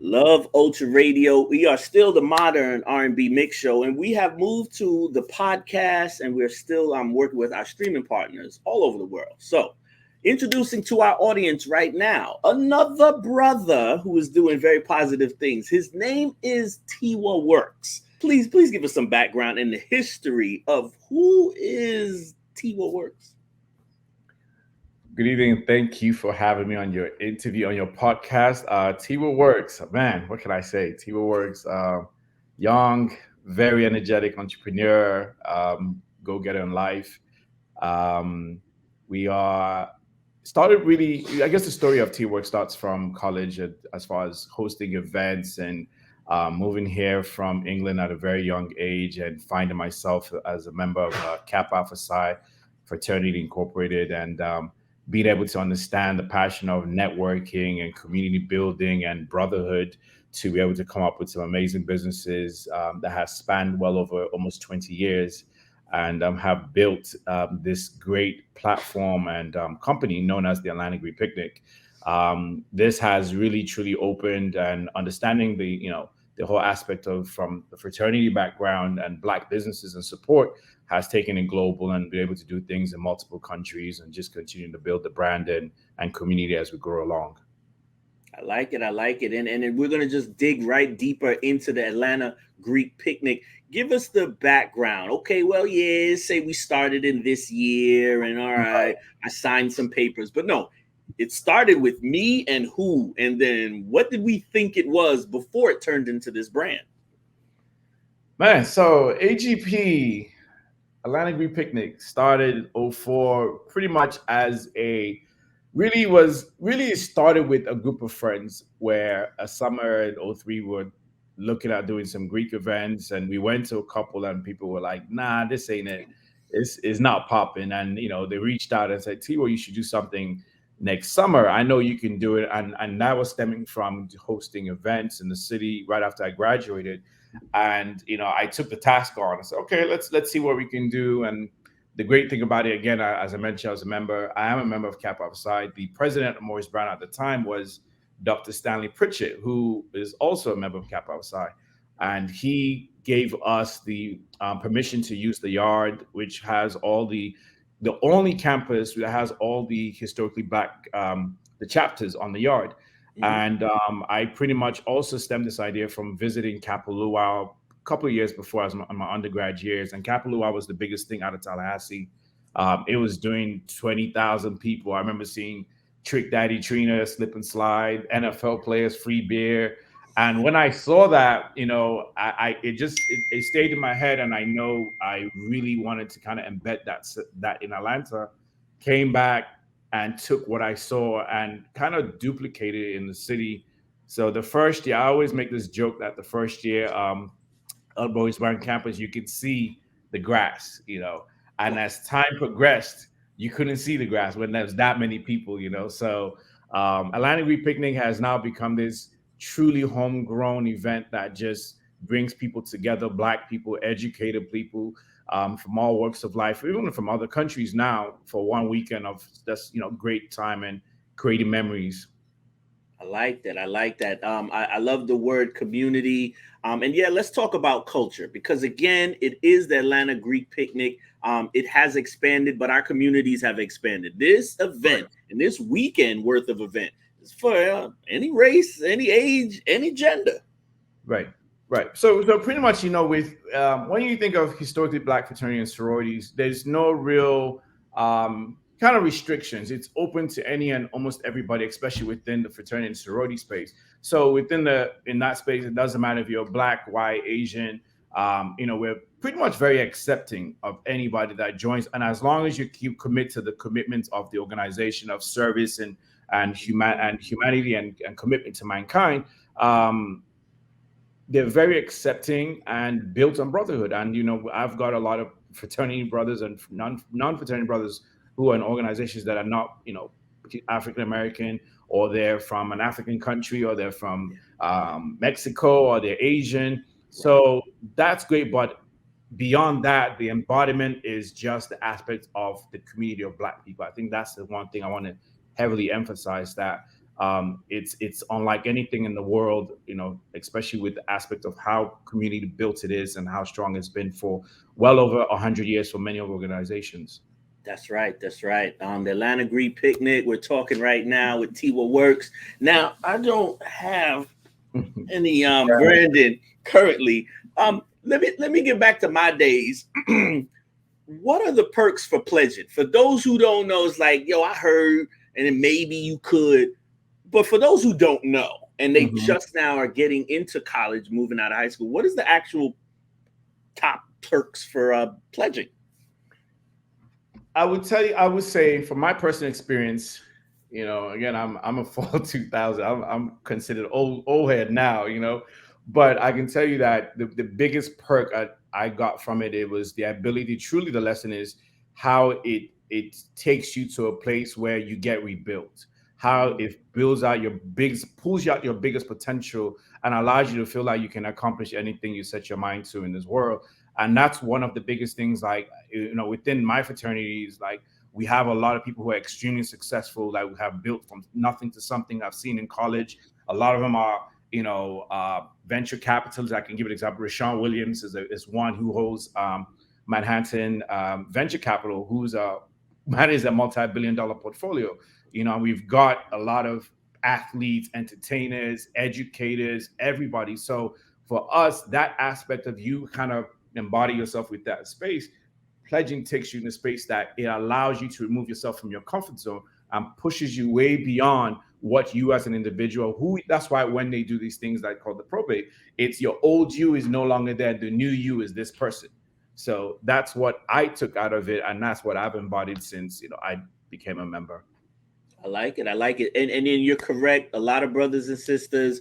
Love Ultra Radio. We are still the modern R&B mix show, and we have moved to the podcast, and we're still working with our streaming partners all over the world. So, introducing to our audience right now, another brother who is doing very positive things. His name is Tiwa Works. Please give us some background in the history of who is Tiwa Works. Good evening, and thank you for having me on your interview, on your podcast. Tiwa Works, man, what can I say? Tiwa Works, young, very energetic entrepreneur, go-getter in life. We are started really, I guess the story of Tiwa Works starts from college as far as hosting events and moving here from England at a very young age and finding myself as a member of Kappa Alpha Psi Fraternity Incorporated, and being able to understand the passion of networking and community building and brotherhood to be able to come up with some amazing businesses that has spanned well over almost 20 years and have built this great platform and company known as the Atlantic Green Picnic. This has really truly opened and understanding the whole aspect of from the fraternity background and Black businesses and support has taken it global and been able to do things in multiple countries and just continue to build the brand and community as we grow along. I like it. And we're going to just dig right deeper into the Atlanta Greek Picnic. Give us the background. Okay, well, yeah, say we started in this year and all right, I signed some papers, but no, it started with me and who, and then what did we think it was before it turned into this brand? Man, so AGP, Atlantic Green Picnic, started 04 pretty much as it started with a group of friends where a summer in 03 were looking at doing some Greek events, and we went to a couple and people were like, nah, this ain't it. It's not popping. And they reached out and said, Tiwa, you should do something next summer. I know you can do it. And that was stemming from hosting events in the city right after I graduated. And I took the task on. I said, okay, let's see what we can do. And the great thing about it, again, as I mentioned, I am a member of Kappa Alpha Psi. The president of Morris Brown at the time was Dr. Stanley Pritchett, who is also a member of Kappa Alpha Psi. And he gave us the permission to use the yard, which has the only campus that has all the historically Black the chapters on the yard. And I pretty much also stemmed this idea from visiting Kappa Luau a couple of years before I was in my undergrad years. And Kappa Luau was the biggest thing out of Tallahassee. It was doing 20,000 people. I remember seeing Trick Daddy Trina, Slip and Slide, NFL players, free beer. And when I saw that, it stayed in my head, and I know I really wanted to kind of embed that in Atlanta. Came back and took what I saw and kind of duplicated it in the city. So the first year, I always make this joke that the first year, Morris Brown campus, you could see the grass, and as time progressed, you couldn't see the grass when there's that many people, So Atlantic Green Picnic has now become this truly homegrown event that just brings people together, Black people, educated people from all walks of life, even from other countries now, for one weekend of just great time and creating memories. I like that. I love the word community. And yeah, let's talk about culture, because again, it is the Atlanta Greek Picnic. It has expanded, but our communities have expanded. This event and this weekend worth of event is for any race, any age, any gender. Right. So pretty much, with when you think of historically Black fraternity and sororities, there's no real kind of restrictions. It's open to any and almost everybody, especially within the fraternity and sorority space. So in that space, it doesn't matter if you're Black, white, Asian. We're pretty much very accepting of anybody that joins, and as long as you keep commit to the commitments of the organization of service and humanity and commitment to mankind. They're very accepting and built on brotherhood. And, I've got a lot of fraternity brothers and non-fraternity brothers who are in organizations that are not, African-American, or they're from an African country, or they're from Mexico, or they're Asian. So that's great. But beyond that, the embodiment is just the aspect of the community of Black people. I think that's the one thing I want to heavily emphasize, that it's unlike anything in the world, especially with the aspect of how community built it is and how strong it's been for well over 100 years for many organizations. That's right. That's right. The Atlanta Green Picnic. We're talking right now with Tiwa Works. Now, I don't have any branding currently. Let me get back to my days. What are the perks for pledging? For those who don't know, it's like, yo, I heard, and then maybe you could. But for those who don't know, and they Mhm. just now are getting into college, moving out of high school, what is the actual top perks for pledging? I would tell you, I would say from my personal experience, again, I'm a fall 2000. I'm considered old head now, but I can tell you that the biggest perk I got from it, it was the ability. Truly, the lesson is how it takes you to a place where you get rebuilt. How Mhm. it builds out your biggest, pulls you out your biggest potential, and allows you to feel like you can accomplish anything you set your mind to in this world. And that's one of the biggest things. Like, within my fraternities, like, we have a lot of people who are extremely successful, like, we have built from nothing to something. I've seen in college, a lot of them are, venture capitalists. I can give an example. Rashawn Williams is one who holds Manhattan Venture Capital, who's manages a multi-billion-dollar portfolio. And we've got a lot of athletes, entertainers, educators, everybody. So for us, that aspect of you kind of embody yourself with that space. Pledging takes you in a space that it allows you to remove yourself from your comfort zone and pushes you way beyond what you as an individual, who that's why when they do these things like called the probate, it's your old you is no longer there, the new you is this person. So that's what I took out of it, and that's what I've embodied since I became a member. I like it. I like it. And then you're correct. A lot of brothers and sisters,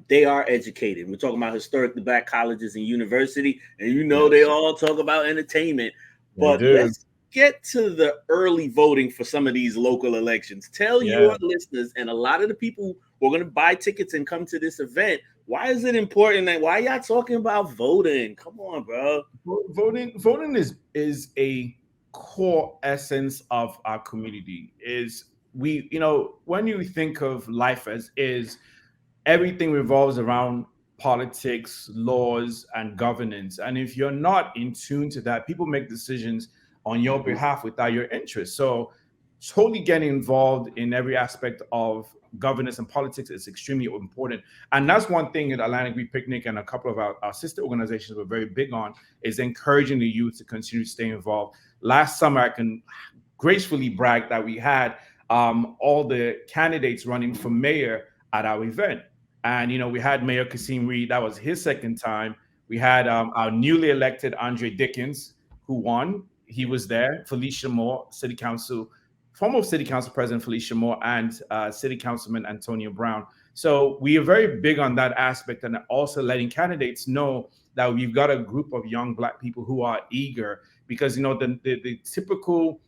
they are educated. We're talking about historically black colleges and university, and they Yes, all talk about entertainment. they But do. let's get to the early voting for some of these local elections. Tell your Yeah. listeners and a lot of the people who are going to buy tickets and come to this event, why is it important, and why y'all talking about voting? Come on, bro. Voting is a core essence of our community. Is we when you think of life as is, everything revolves around politics, laws, and governance. And if you're not in tune to that, people make decisions on your behalf without your interest. So totally getting involved in every aspect of governance and politics is extremely important. And that's one thing at Atlantic Green Picnic and a couple of our sister organizations were very big on, is encouraging the youth to continue to stay involved. Last summer, I can gracefully brag that we had all the candidates running for mayor at our event. And we had Mayor Kasim Reed. That was his second time. We had our newly elected Andre Dickens, who won. He was there. Felicia Moore, City Council, former City Council President Felicia Moore, and City Councilman Antonio Brown. So we are very big on that aspect, and also letting candidates know that we've got a group of young Black people who are eager, because the typical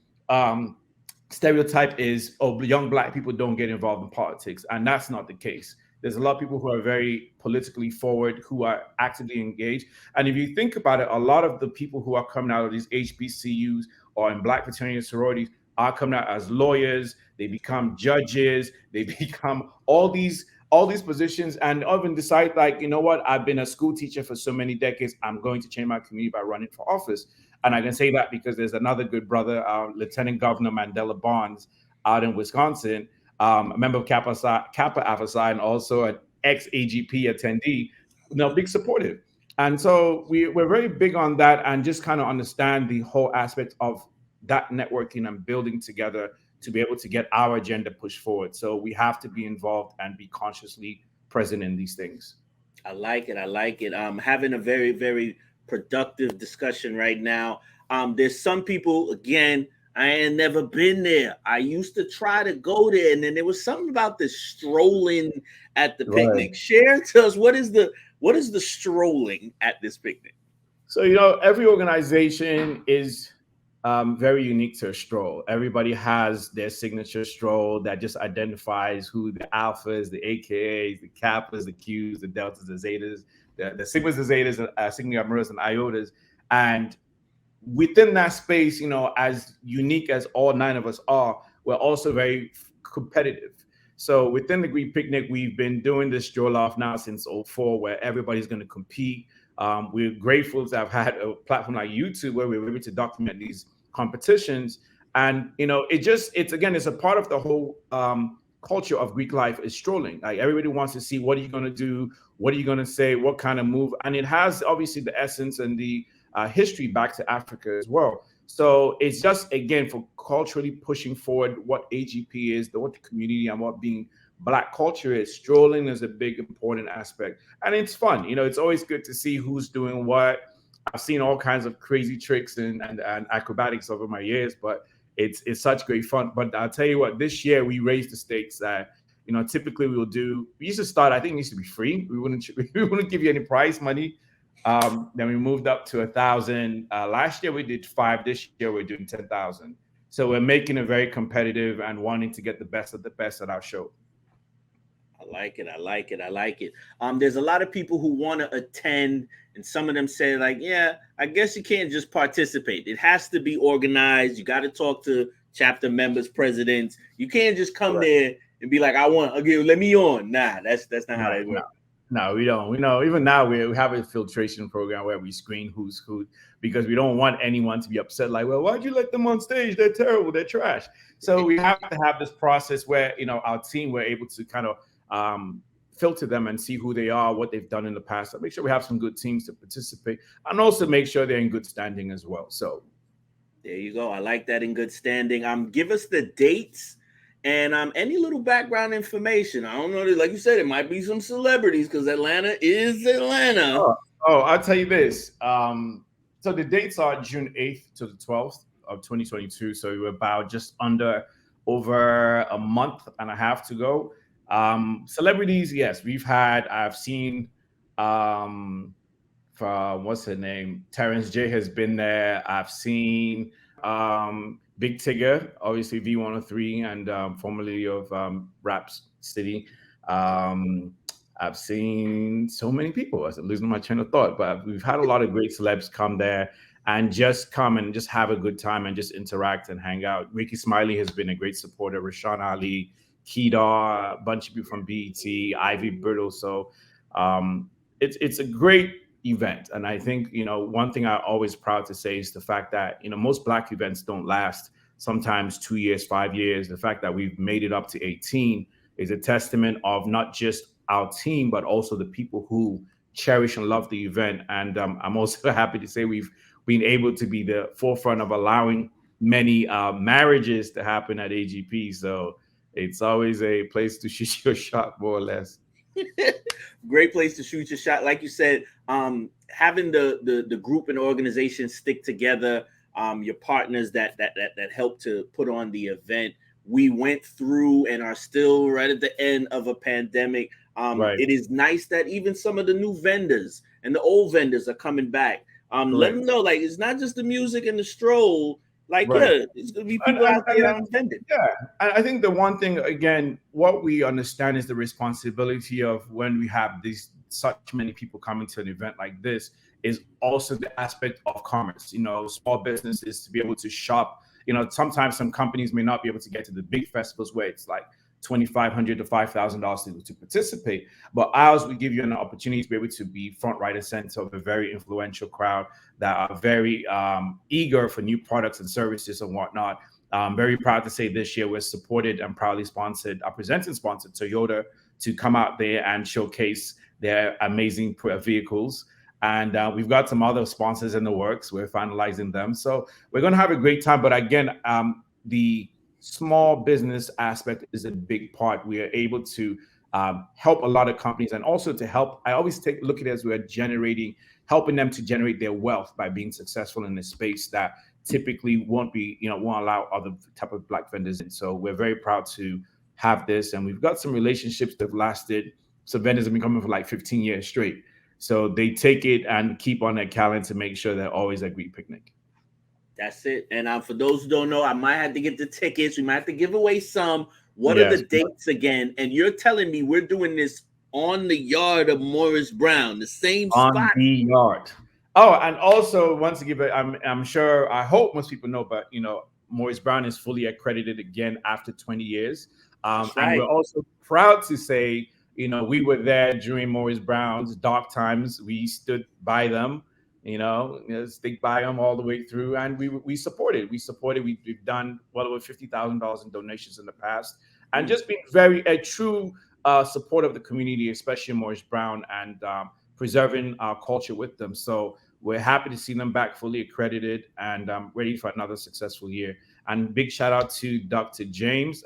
stereotype is, oh, young Black people don't get involved in politics, and that's not the case. There's a lot of people who are very politically forward, who are actively engaged. And if you think about it, a lot of the people who are coming out of these HBCUs or in Black fraternity sororities are coming out as lawyers. They become judges. They become all these positions, and even decide, like, what, I've been a school teacher for so many decades. I'm going to change my community by running for office. And I can say that because there's another good brother, Lieutenant Governor Mandela Barnes, out in Wisconsin, a member of Kappa Alpha Psi, and also an ex AGP attendee, big supportive. And so we're very big on that, and just kind of understand the whole aspect of that networking and building together to be able to get our agenda pushed forward. So we have to be involved and be consciously present in these things. I like it. I like it. Having a very, very productive discussion right now. There's some people, again, I ain't never been there. I used to try to go there, and then there was something about the strolling at the Right. picnic. Share to us, what is the strolling at this picnic? So, every organization is very unique to a stroll. Everybody has their signature stroll that just identifies who the alphas, the AKAs, the kappas, the Qs, the deltas, the zetas, the sigmas, the zetas, sigma gammas, and iotas. And within that space, as unique as all nine of us are, we're also very competitive. So within the Greek Picnic, we've been doing this stroll off now since '04, where everybody's going to compete. We're grateful to have had a platform like YouTube where we're able to document these competitions. And it's a part of the whole culture of Greek life is strolling. Like everybody wants to see what are you going to do, what are you going to say, what kind of move, and it has obviously the essence and the history back to Africa as well. So it's just again for culturally pushing forward what AGP is, what the community and what being Black culture is. Strolling is a big important aspect, and it's fun. It's always good to see who's doing what. I've seen all kinds of crazy tricks and acrobatics over my years, but it's such great fun. But I'll tell you what, this year we raised the stakes. That typically we used to start. I think it used to be free. We wouldn't give you any prize money. Then we moved up to 1,000. Last year we did 5. This year we're doing 10,000. So we're making it very competitive and wanting to get the best of the best at our show. I like it. I like it. I like it. There's a lot of people who want to attend, and some of them say, like, yeah, I guess you can't just participate. It has to be organized. You got to talk to chapter members, presidents. You can't just come there and be like, okay, let me on. Nah, that's not how that works. No, we don't. We know even now we have a filtration program where we screen who's who, because we don't want anyone to be upset. Like, well, why'd you let them on stage? They're terrible. They're trash. So we have to have this process where our team, we're able to kind of filter them and see who they are, what they've done in the past. So make sure we have some good teams to participate, and also make sure they're in good standing as well. So there you go. I like that, in good standing. Give us the dates. And any little background information. I don't know. Like you said, it might be some celebrities because Atlanta is Atlanta. Oh, I'll tell you this. So the dates are June 8th to the 12th of 2022. So we're about just over a month and a half to go. Celebrities, yes, I've seen what's her name? Terrence J has been there. I've seen Big Tigger, obviously V103, and formerly of Raps City. I've seen so many people. I'm losing my train of thought, but we've had a lot of great celebs come there and just come and just have a good time and just interact and hang out. Ricky Smiley has been a great supporter. Rashawn Ali, Kedar, a bunch of people from BET, Ivy Brittle. So it's a great event. And I think, one thing I'm always proud to say is the fact that, most Black events don't last sometimes 2 years, 5 years. The fact that we've made it up to 18 is a testament of not just our team, but also the people who cherish and love the event. And I'm also happy to say we've been able to be the forefront of allowing many marriages to happen at AGP. So it's always a place to shoot your shot, more or less. Great place to shoot your shot. Like you said, having the group and organization stick together, your partners that help to put on the event. We went through and are still right at the end of a pandemic. Right. It is nice that even some of the new vendors and the old vendors are coming back. Let them know, like, it's not just the music and the stroll. Like, yeah, it's going to be people out there vending. Yeah. I think the one thing, again, what we understand is the responsibility of when we have such many people coming to an event like this is also the aspect of commerce. Small businesses to be able to shop. Sometimes some companies may not be able to get to the big festivals where it's like $2,500 to $5,000 to participate. But ours, we give you an opportunity to be able to be front, right, and center of a very influential crowd that are very eager for new products and services and whatnot. I'm very proud to say this year we're supported and proudly sponsored, our presenting sponsor, Toyota, to come out there and showcase their amazing vehicles. And we've got some other sponsors in the works. We're finalizing them. So we're going to have a great time. But again, the small business aspect is a big part. We are able to help a lot of companies, and also to help. I always look at it as we're helping them to generate their wealth by being successful in a space that typically won't allow other type of Black vendors in. So we're very proud to have this, and we've got some relationships that have lasted. So vendors have been coming for like 15 years straight. So they take it and keep on their calendar to make sure they're always at Greek Picnic. That's it. And for those who don't know, I might have to get the tickets. We might have to give away some. What are the dates again? And you're telling me we're doing this on the yard of Morris Brown, the same spot? On the yard. Oh, and also once again, but I'm sure I hope most people know, but Maurice Brown is fully accredited again after 20 years, That's and we're right. also proud to say we were there during Maurice Brown's dark times. We stood by them, stick by them all the way through, and we supported. We supported. We've done well over $50,000 in donations in the past, and Mm, just being very a true support of the community, especially Maurice Brown, and preserving our culture with them. So we're happy to see them back fully accredited and ready for another successful year. And big shout out to Dr. James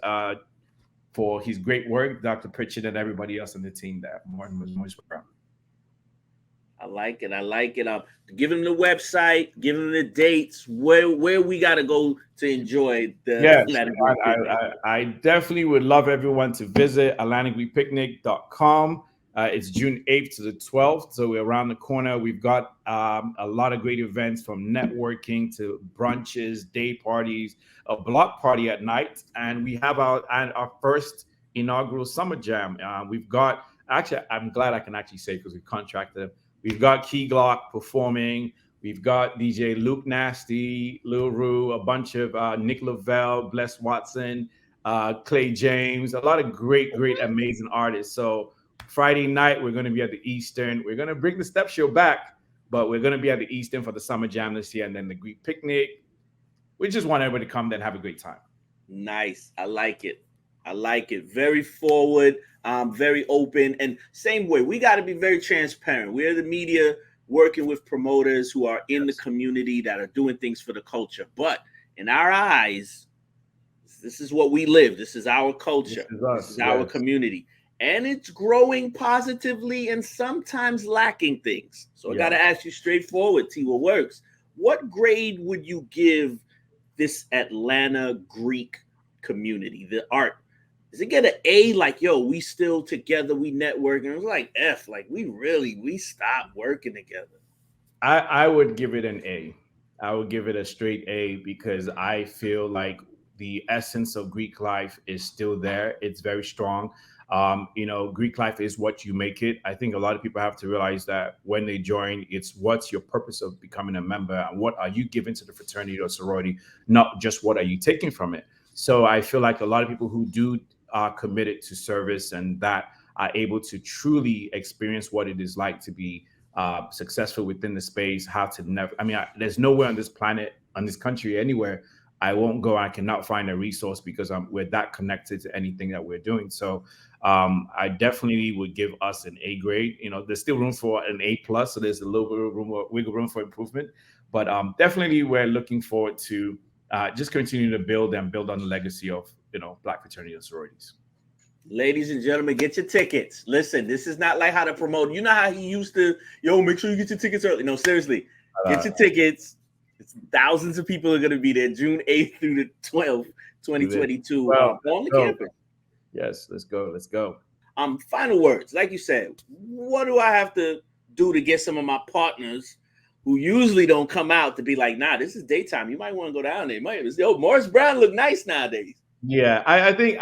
for his great work, Dr. Pritchard, and everybody else on the team there. Morris Brown. I like it. I like it. Give them the website. Give them the dates. Where we gotta go to enjoy the Yes, Atlantic Greek picnic. I definitely would love everyone to visit atlanticgreekpicnic.com. It's June 8th to the 12th, so we're around the corner. We've got a lot of great events from networking to brunches, day parties, a block party at night, and we have our first inaugural summer jam. We've got actually, I'm glad I can actually say because we contracted them. We've got Key Glock performing. We've got DJ Luke Nasty, Lil Rue, a bunch of Nick Lavelle, Bless Watson, Clay James, a lot of great, great, amazing artists. So Friday night, we're going to be at the Eastern. We're going to bring the Step Show back, but we're going to be at the Eastern for the Summer Jam this year and then the Greek Picnic. We just want everybody to come there and have a great time. Nice. I like it. I like it. Very forward, very open. And same way, we got to be very transparent. We're the media working with promoters who are in the Yes. community that are doing things for the culture. But in our eyes, this is what we live. This is our This culture. is This is us. our Yes. community. And it's growing positively and sometimes lacking things. So I got to Yes. ask you straightforward, Tiwa Works. What grade would you give this Atlanta Greek community, the art? Does it get an A like, yo, we still together, we network? And it was like F, like we stopped working together. I would give it an A. I would give it a straight A because I feel like the essence of Greek life is still there. It's very strong. Greek life is what you make it. I think a lot of people have to realize that when they join, it's what's your purpose of becoming a member and what are you giving to the fraternity or sorority, not just what are you taking from it. So I feel like a lot of people who do are committed to service and that are able to truly experience what it is like to be successful within the space, how to never, I mean, there's nowhere on this planet, on this country, anywhere I won't go. I cannot find a resource because we're that connected to anything that we're doing. So I definitely would give us an A grade. There's still room for an A plus, so there's a little bit of wiggle room for improvement. But definitely, we're looking forward to just continue to build and build on the legacy of Black fraternity and sororities. Ladies and gentlemen, get your tickets. Listen, this is not like how to promote. You know how he used to, yo, make sure you get your tickets early. No, seriously, get Uh, your tickets. It's thousands of people are going to be there June 8th through the 12th, do this. 2022 Well, on the let's go. campus. Yes, let's go. Let's go. Final words. Like you said, what do I have to do to get some of my partners who usually don't come out to be like, nah, this is daytime. You might want to go down there. Yo, Morris Brown look nice nowadays. Yeah, I think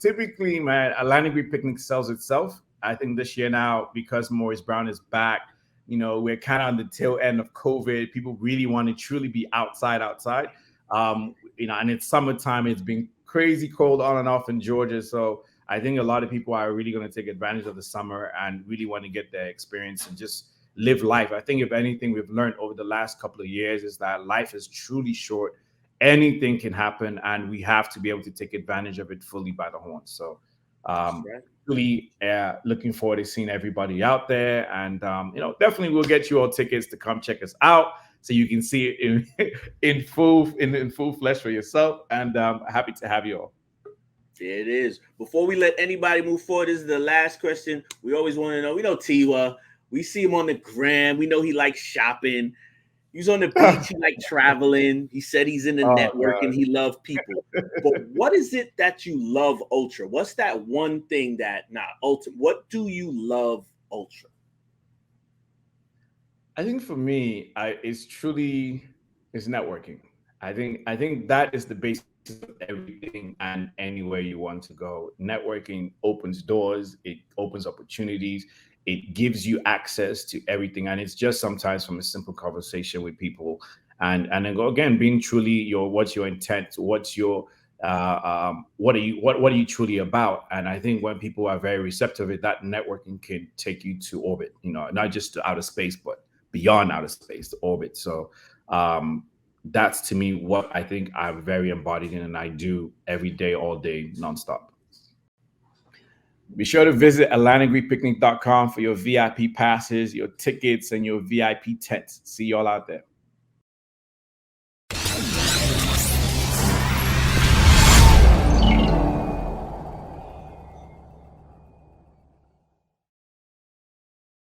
typically, man, Atlantic Greek Picnic sells itself. I think this year now because Maurice Brown is back, we're kind of on the tail end of COVID. People really want to truly be outside. And it's summertime. It's been crazy cold on and off in Georgia, so I think a lot of people are really going to take advantage of the summer and really want to get their experience and just live life. I think if anything we've learned over the last couple of years is that life is truly short. Anything can happen and we have to be able to take advantage of it fully by the horn. So That's um right. really looking forward to seeing everybody out there, and definitely we'll get you all tickets to come check us out so you can see it in in full flesh for yourself, and happy to have you all. There it is. Before we let anybody move forward, this is the last question. We always want to know. We know Tiwa. We see him on the gram. We know he likes shopping. He's on the beach. He like traveling. He said he's in the Oh networking. He loves people. But what is it that you love Ultra? What's that one thing that not Ultra? What do you love Ultra? I think for me, it's truly it's networking. I think that is the basis of everything and anywhere you want to go. Networking opens doors, it opens opportunities, it gives you access to everything, and it's just sometimes from a simple conversation with people, and then go again, being truly what's your intent, what's your what are you truly about. And I think when people are very receptive, that networking can take you to orbit, not just to outer space, but beyond outer space to orbit. So that's to me what I think I'm very embodied in, and I do every day, all day, nonstop. Be sure to visit AtlanticGreekPicnic.com for your VIP passes, your tickets, and your VIP tents. See y'all out there.